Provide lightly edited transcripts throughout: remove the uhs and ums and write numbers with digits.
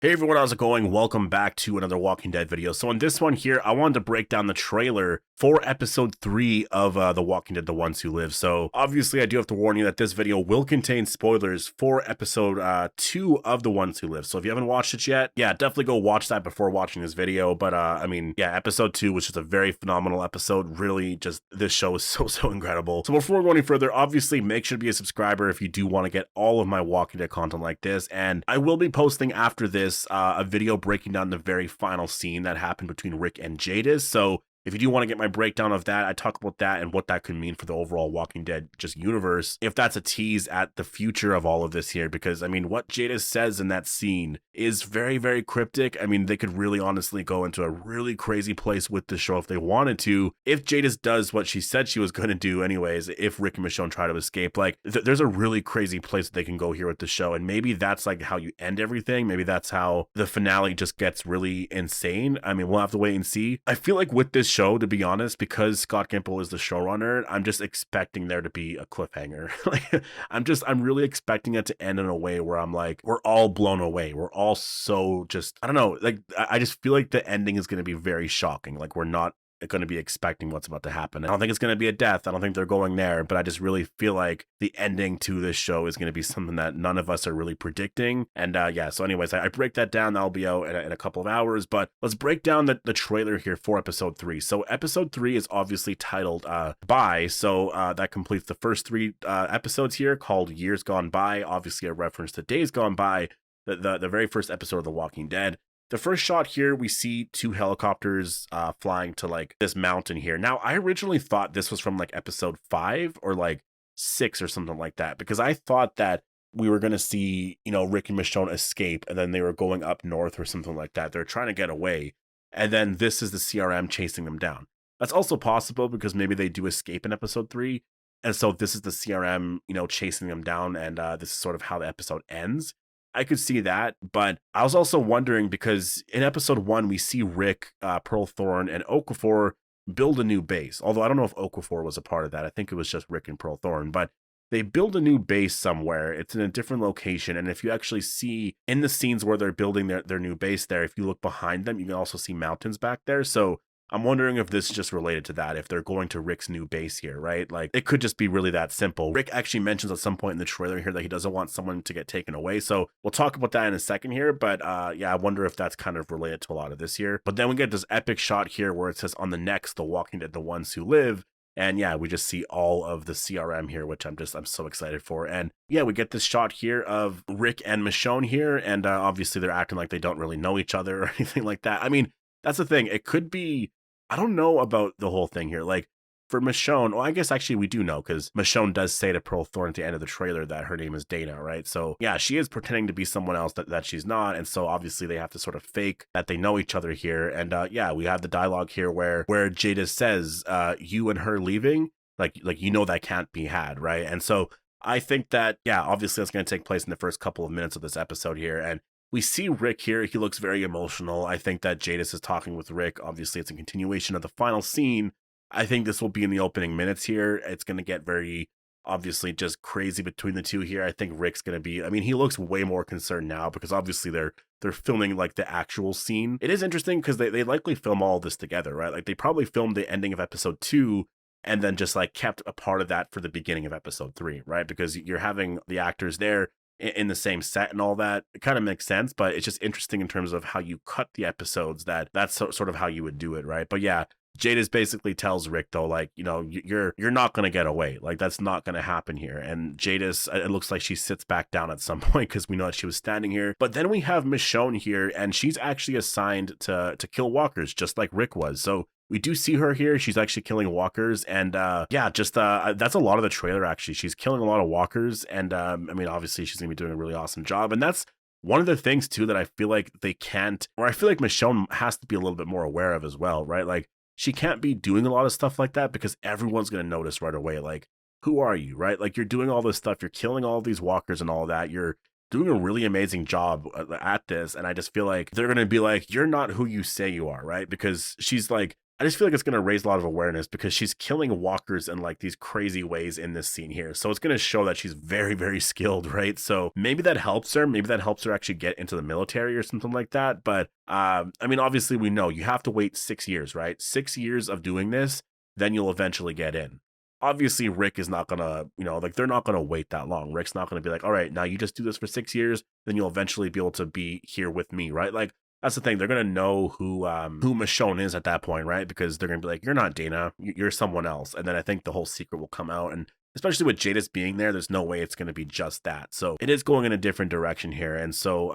Hey everyone, how's it going? Welcome back to another Walking Dead video. So in this one here, I wanted to break down the trailer for episode 3 of The Walking Dead, The Ones Who Live. So obviously I do have to warn you that this video will contain spoilers for episode 2 of The Ones Who Live. So if you haven't watched it yet, yeah, definitely go watch that before watching this video. But I mean, yeah, episode 2 was just a very phenomenal episode. Really, just this show is so incredible. So before we go any further, obviously make sure to be a subscriber if you do want to get all of my Walking Dead content like this. And I will be posting after this a video breaking down the very final scene that happened between Rick and Jadis. So if you do want to get my breakdown of that, I talk about that and what that could mean for the overall Walking Dead just universe, if that's a tease at the future of all of this here. Because I mean, what Jadis says in that scene is very cryptic. I mean, they could really honestly go into a really crazy place with the show if they wanted to. If Jadis does what she said she was going to do anyways, if Rick and Michonne try to escape, like there's a really crazy place that they can go here with the show. And maybe that's like how you end everything. Maybe that's how the finale just gets really insane. I mean, we'll have to wait and see. I feel like with this show, to be honest, because Scott Gimple is the showrunner, I'm just expecting there to be a cliffhanger. Like I'm really expecting it to end in a way where I'm like, we're all blown away. We're all so just, I don't know, like I just feel like the ending is going to be very shocking. Like we're not going to be expecting what's about to happen. I don't think it's going to be a death. I don't think they're going there, but I just really feel like the ending to this show is going to be something that none of us are really predicting. And yeah, so anyways, I break that down. That'll be out in a couple of hours, but let's break down the trailer here for episode 3. So episode 3 is obviously titled Bye. So that completes the first 3 episodes here, called Years Gone By, obviously a reference to Days Gone By, the very first episode of The Walking Dead. The first shot here, we see 2 helicopters flying to like this mountain here. Now, I originally thought this was from like episode 5 or like 6 or something like that, because I thought that we were going to see, you know, Rick and Michonne escape and then they were going up north or something like that. They're trying to get away. And then this is the CRM chasing them down. That's also possible because maybe they do escape in episode 3. And so this is the CRM, you know, chasing them down. And this is sort of how the episode ends. I could see that, but I was also wondering because in episode 1, we see Rick, Pearl Thorne, and Okafor build a new base. Although I don't know if Okafor was a part of that. I think it was just Rick and Pearl Thorne, but they build a new base somewhere. It's in a different location. And if you actually see in the scenes where they're building their new base there, if you look behind them, you can also see mountains back there. So I'm wondering if this is just related to that, if they're going to Rick's new base here, right? Like, it could just be really that simple. Rick actually mentions at some point in the trailer here that he doesn't want someone to get taken away. So we'll talk about that in a second here. But yeah, I wonder if that's kind of related to a lot of this here. But then we get this epic shot here where it says on the next, The Walking Dead, The Ones Who Live. And yeah, we just see all of the CRM here, which I'm so excited for. And yeah, we get this shot here of Rick and Michonne here. And obviously they're acting like they don't really know each other or anything like that. I mean, that's the thing. It could be, I don't know about the whole thing here. Like for Michonne, well, I guess actually we do know because Michonne does say to Pearl Thorne at the end of the trailer that her name is Dana, right? So yeah, she is pretending to be someone else that she's not. And so obviously they have to sort of fake that they know each other here. And yeah, we have the dialogue here where Jadis says, you and her leaving, like, you know, that can't be had, right? And so I think that, yeah, obviously that's going to take place in the first couple of minutes of this episode here. And we see Rick here. He looks very emotional. I think that Jadis is talking with Rick. Obviously, it's a continuation of the final scene. I think this will be in the opening minutes here. It's going to get very, obviously, just crazy between the two here. I think Rick's going to be, I mean, he looks way more concerned now because obviously they're filming like the actual scene. It is interesting because they likely film all this together, right? Like they probably filmed the ending of episode 2 and then just like kept a part of that for the beginning of episode 3, right? Because you're having the actors there in the same set and all that. It kind of makes sense, but it's just interesting in terms of how you cut the episodes. That's sort of how you would do it, right? But yeah, Jadis basically tells Rick though, like, you know, you're not going to get away. Like that's not going to happen here. And Jadis, it looks like she sits back down at some point because we know that she was standing here. But then we have Michonne here and she's actually assigned to kill walkers just like Rick was. So we do see her here. She's actually killing walkers. And yeah, just that's a lot of the trailer, actually. She's killing a lot of walkers. And I mean, obviously, she's going to be doing a really awesome job. And that's one of the things, too, that I feel like they can't, or I feel like Michonne has to be a little bit more aware of as well, right? Like, she can't be doing a lot of stuff like that because everyone's going to notice right away. Like, who are you, right? Like, you're doing all this stuff. You're killing all these walkers and all that. You're doing a really amazing job at this. And I just feel like they're going to be like, you're not who you say you are, right? Because she's like, I just feel like it's going to raise a lot of awareness because she's killing walkers in like these crazy ways in this scene here. So it's going to show that she's very, very skilled, right? So maybe that helps her. Maybe that helps her actually get into the military or something like that. But I mean, obviously we know you have to wait 6 years, right? 6 years of doing this, then you'll eventually get in. Obviously, Rick is not gonna, like they're not gonna wait that long. Rick's not gonna be like, all right, now you just do this for 6 years, then you'll eventually be able to be here with me, right? Like that's the thing. They're gonna know who Michonne is at that point, right? Because they're gonna be like, you're not Dana, you're someone else. And then I think the whole secret will come out, and especially with Jadis being there's no way it's gonna be just that. So it is going in a different direction here. And so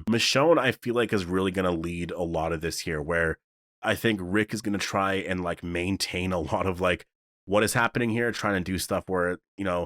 Michonne, I feel like is really gonna lead a lot of this here, where I think Rick is gonna try and like maintain a lot of like what is happening here, trying to do stuff where,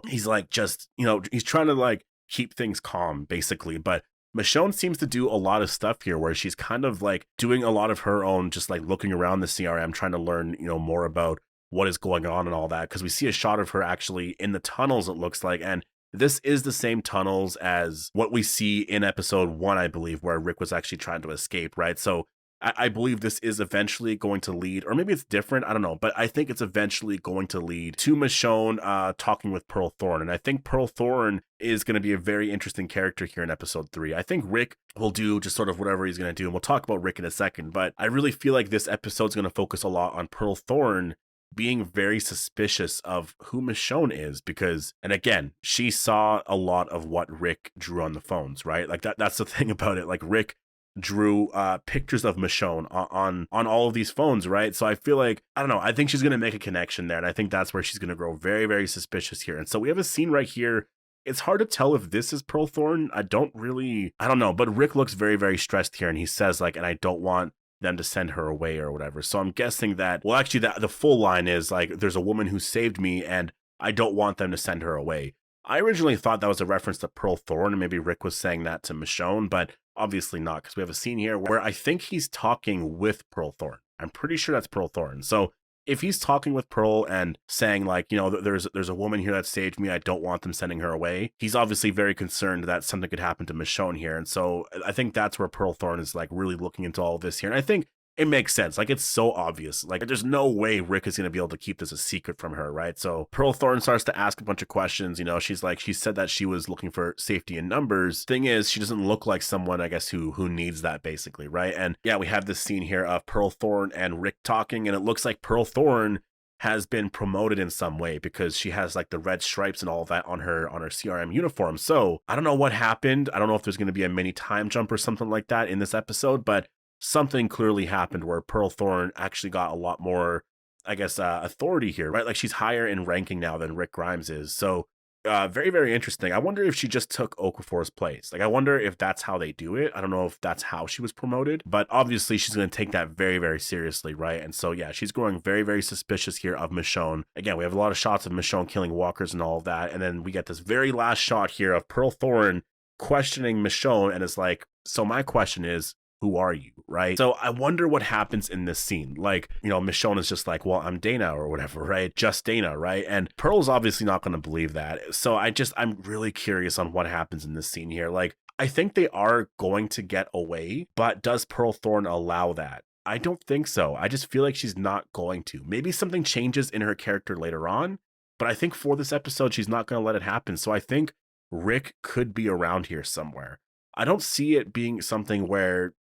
he's like just, he's trying to like keep things calm basically. But Michonne seems to do a lot of stuff here where she's kind of like doing a lot of her own, just like looking around the CRM, trying to learn, more about what is going on and all that. Cause we see a shot of her actually in the tunnels, it looks like. And this is the same tunnels as what we see in episode 1, I believe, where Rick was actually trying to escape, right? So I believe this is eventually going to lead, or maybe it's different, I don't know, but I think it's eventually going to lead to Michonne talking with Pearl Thorne. And I think Pearl Thorne is going to be a very interesting character here in episode 3. I think Rick will do just sort of whatever he's going to do, and we'll talk about Rick in a second, but I really feel like this episode's going to focus a lot on Pearl Thorne being very suspicious of who Michonne is, because, and again, she saw a lot of what Rick drew on the phones, right? Like that's the thing about it. Like Rick drew pictures of Michonne on all of these phones, right? So I feel like, I don't know, I think she's going to make a connection there, and I think that's where she's going to grow very, very suspicious here. And so we have a scene right here. It's hard to tell if this is Pearl Thorne. I don't know, but Rick looks very, very stressed here, and he says like, and I don't want them to send her away or whatever. So I'm guessing that, well, actually the full line is like, there's a woman who saved me and I don't want them to send her away. I originally thought that was a reference to Pearl Thorne, and maybe Rick was saying that to Michonne, but obviously not, because we have a scene here where I think he's talking with Pearl Thorne. I'm pretty sure that's Pearl Thorne. So if he's talking with Pearl and saying like, there's a woman here that saved me, I don't want them sending her away, he's obviously very concerned that something could happen to Michonne here. And so I think that's where Pearl Thorne is like really looking into all of this here. And I think it makes sense. Like, it's so obvious. Like, there's no way Rick is going to be able to keep this a secret from her, right? So Pearl Thorne starts to ask a bunch of questions. She's like, she said that she was looking for safety in numbers. Thing is, she doesn't look like someone, I guess, who needs that, basically, right? And yeah, we have this scene here of Pearl Thorne and Rick talking, and it looks like Pearl Thorne has been promoted in some way because she has like the red stripes and all of that on her CRM uniform. So I don't know what happened. I don't know if there's going to be a mini time jump or something like that in this episode, but something clearly happened where Pearl Thorne actually got a lot more, I guess, authority here, right? Like, she's higher in ranking now than Rick Grimes is. So very, very interesting. I wonder if she just took Okafor's place. Like, I wonder if that's how they do it. I don't know if that's how she was promoted, but obviously she's going to take that very, very seriously, right? And so, yeah, she's growing very, very suspicious here of Michonne. Again, we have a lot of shots of Michonne killing walkers and all of that. And then we get this very last shot here of Pearl Thorne questioning Michonne, and it's like, so my question is, who are you, right? So I wonder what happens in this scene. Like, Michonne is just like, well, I'm Dana or whatever, right? Just Dana, right? And Pearl's obviously not going to believe that. So I'm really curious on what happens in this scene here. Like, I think they are going to get away, but does Pearl Thorne allow that? I don't think so. I just feel like she's not going to. Maybe something changes in her character later on, but I think for this episode, she's not going to let it happen. So I think Rick could be around here somewhere. I don't see it being something where,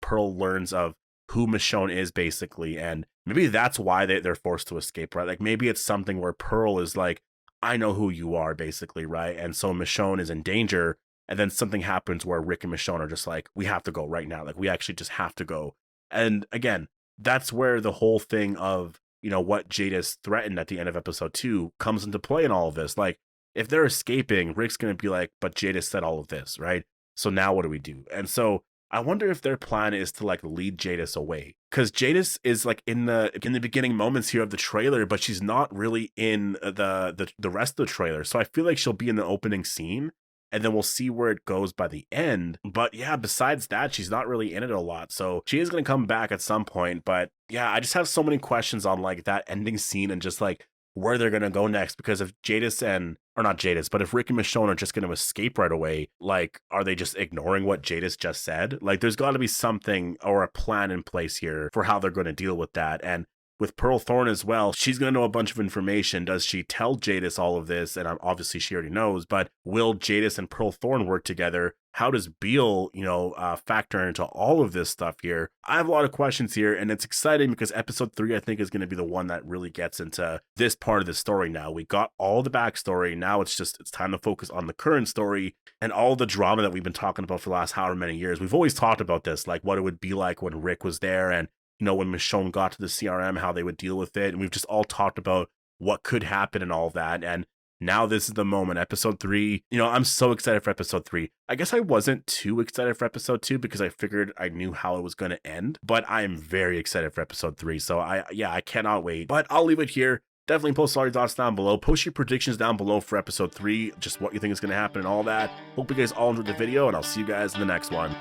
Pearl learns of who Michonne is, basically, and maybe that's why they're forced to escape, right? Like, maybe it's something where Pearl is like, I know who you are, basically, right? And so Michonne is in danger, and then something happens where Rick and Michonne are just like, we have to go right now. Like, we actually just have to go. And again, that's where the whole thing of, what Jadis threatened at the end of episode 2 comes into play in all of this. Like, if they're escaping, Rick's going to be like, but Jadis said all of this, right? So now what do we do? And so I wonder if their plan is to like lead Jadis away, because Jadis is like in the beginning moments here of the trailer, but she's not really in the rest of the trailer. So I feel like she'll be in the opening scene, and then we'll see where it goes by the end. But yeah, besides that, she's not really in it a lot. So she is going to come back at some point. But yeah, I just have so many questions on like that ending scene and just like where they're going to go next, because if Jadis and, or not Jadis, but if Rick and Michonne are just going to escape right away, like, are they just ignoring what Jadis just said? Like, there's got to be something or a plan in place here for how they're going to deal with that. And with Pearl Thorne as well, she's going to know a bunch of information. Does she tell Jadis all of this? And obviously she already knows, but will Jadis and Pearl Thorne work together? How does Beale, factor into all of this stuff here? I have a lot of questions here, and it's exciting because episode 3, I think, is going to be the one that really gets into this part of the story now. We got all the backstory. Now it's time to focus on the current story and all the drama that we've been talking about for the last however many years. We've always talked about this, like what it would be like when Rick was there, and when Michonne got to the CRM, how they would deal with it. And we've just all talked about what could happen and all of that. And now this is the moment. Episode 3, I'm so excited for episode 3. I guess I wasn't too excited for episode 2 because I figured I knew how it was going to end, but I am very excited for episode 3. So I cannot wait. But I'll leave it here. Definitely post all your thoughts down below. Post your predictions down below for episode 3, just what you think is going to happen and all that. Hope you guys all enjoyed the video, and I'll see you guys in the next one.